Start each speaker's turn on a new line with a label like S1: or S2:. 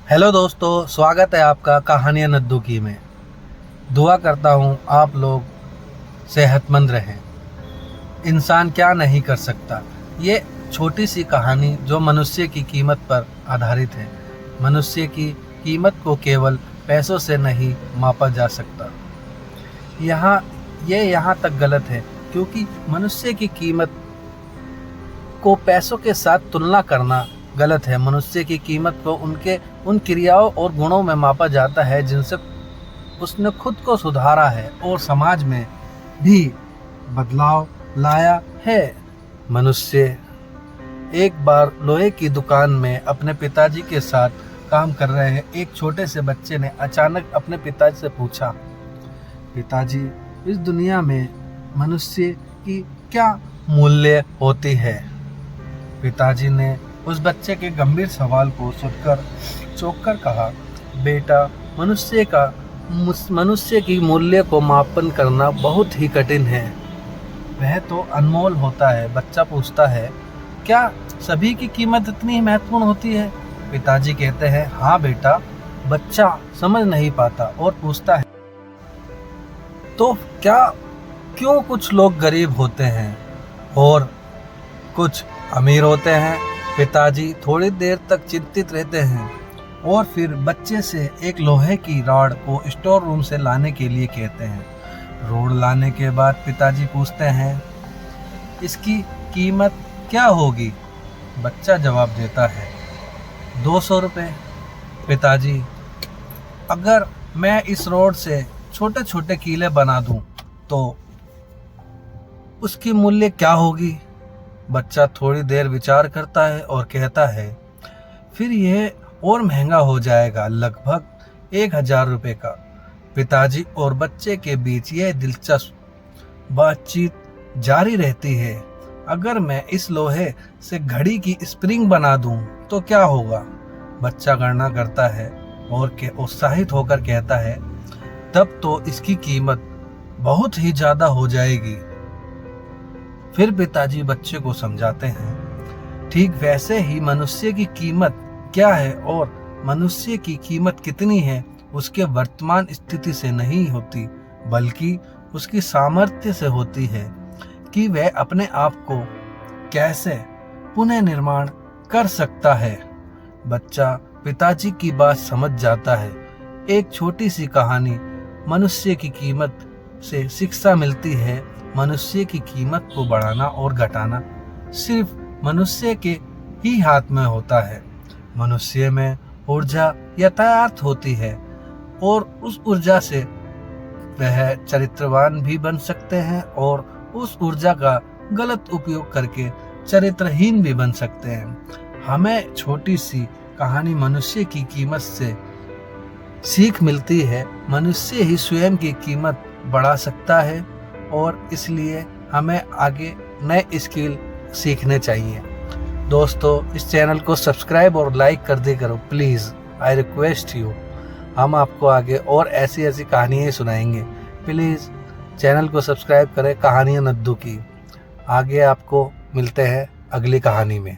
S1: Hello दोस्तों, स्वागत है आपका कहानियाँ नद्दू की में। दुआ करता हूँ आप लोग सेहतमंद रहें। इंसान क्या नहीं कर सकता। ये छोटी सी कहानी जो मनुष्य की कीमत पर आधारित है। मनुष्य की कीमत को केवल पैसों से नहीं मापा जा सकता। यहाँ तक गलत है क्योंकि मनुष्य की कीमत को पैसों के साथ तुलना करना गलत है। मनुष्य की कीमत को उनके उन क्रियाओं और गुणों में मापा जाता है जिनसे उसने खुद को सुधारा है और समाज में भी बदलाव लाया है। मनुष्य एक बार लोहे की दुकान में अपने पिताजी के साथ काम कर रहे हैं। एक छोटे से बच्चे ने अचानक अपने पिताजी से पूछा, पिताजी, इस दुनिया में मनुष्य की क्या मूल्य होती है? पिताजी ने उस बच्चे के गंभीर सवाल को सुनकर चौंक कर कहा, बेटा, मनुष्य की मूल्य को मापन करना बहुत ही कठिन है। वह तो अनमोल होता है। बच्चा पूछता है, क्या सभी की कीमत इतनी महत्वपूर्ण होती है? पिताजी कहते हैं, हाँ बेटा। बच्चा समझ नहीं पाता और पूछता है, तो क्यों कुछ लोग गरीब होते हैं और कुछ अमीर होते हैं? पिताजी थोड़ी देर तक चिंतित रहते हैं और फिर बच्चे से एक लोहे की रॉड को स्टोर रूम से लाने के लिए कहते हैं। रॉड लाने के बाद पिताजी पूछते हैं, इसकी कीमत क्या होगी? बच्चा जवाब देता है, 200 रुपये। पिताजी, अगर मैं इस रॉड से छोटे छोटे कीले बना दूं तो उसकी मूल्य क्या होगी? बच्चा थोड़ी देर विचार करता है और कहता है, फिर यह और महंगा हो जाएगा, लगभग 1000 रुपये का। पिताजी और बच्चे के बीच यह दिलचस्प बातचीत जारी रहती है। अगर मैं इस लोहे से घड़ी की स्प्रिंग बना दूं तो क्या होगा? बच्चा गणना करता है और उत्साहित होकर कहता है, तब तो इसकी कीमत बहुत ही ज्यादा हो जाएगी। फिर पिताजी बच्चे को समझाते हैं, ठीक वैसे ही मनुष्य की कीमत क्या है और मनुष्य की कीमत कितनी है उसके वर्तमान स्थिति से नहीं होती, बल्कि उसकी सामर्थ्य से होती है कि वह अपने आप को कैसे पुनः निर्माण कर सकता है। बच्चा पिताजी की बात समझ जाता है। एक छोटी सी कहानी मनुष्य की कीमत से शिक्षा मिलती है। मनुष्य की कीमत को बढ़ाना और घटाना सिर्फ मनुष्य के ही हाथ में होता है। मनुष्य में ऊर्जा यथार्थ होती है और उस ऊर्जा से वह चरित्रवान भी बन सकते हैं और उस ऊर्जा का गलत उपयोग करके चरित्रहीन भी बन सकते हैं। हमें छोटी सी कहानी मनुष्य की कीमत से सीख मिलती है। मनुष्य ही स्वयं की कीमत बढ़ा सकता है और इसलिए हमें आगे नए स्किल सीखने चाहिए। दोस्तों, इस चैनल को सब्सक्राइब और लाइक कर दे करो प्लीज़, आई रिक्वेस्ट यू। हम आपको आगे और ऐसी ऐसी कहानियाँ सुनाएंगे। प्लीज़ चैनल को सब्सक्राइब करें कहानियाँ नद्दू की। आगे आपको मिलते हैं अगली कहानी में।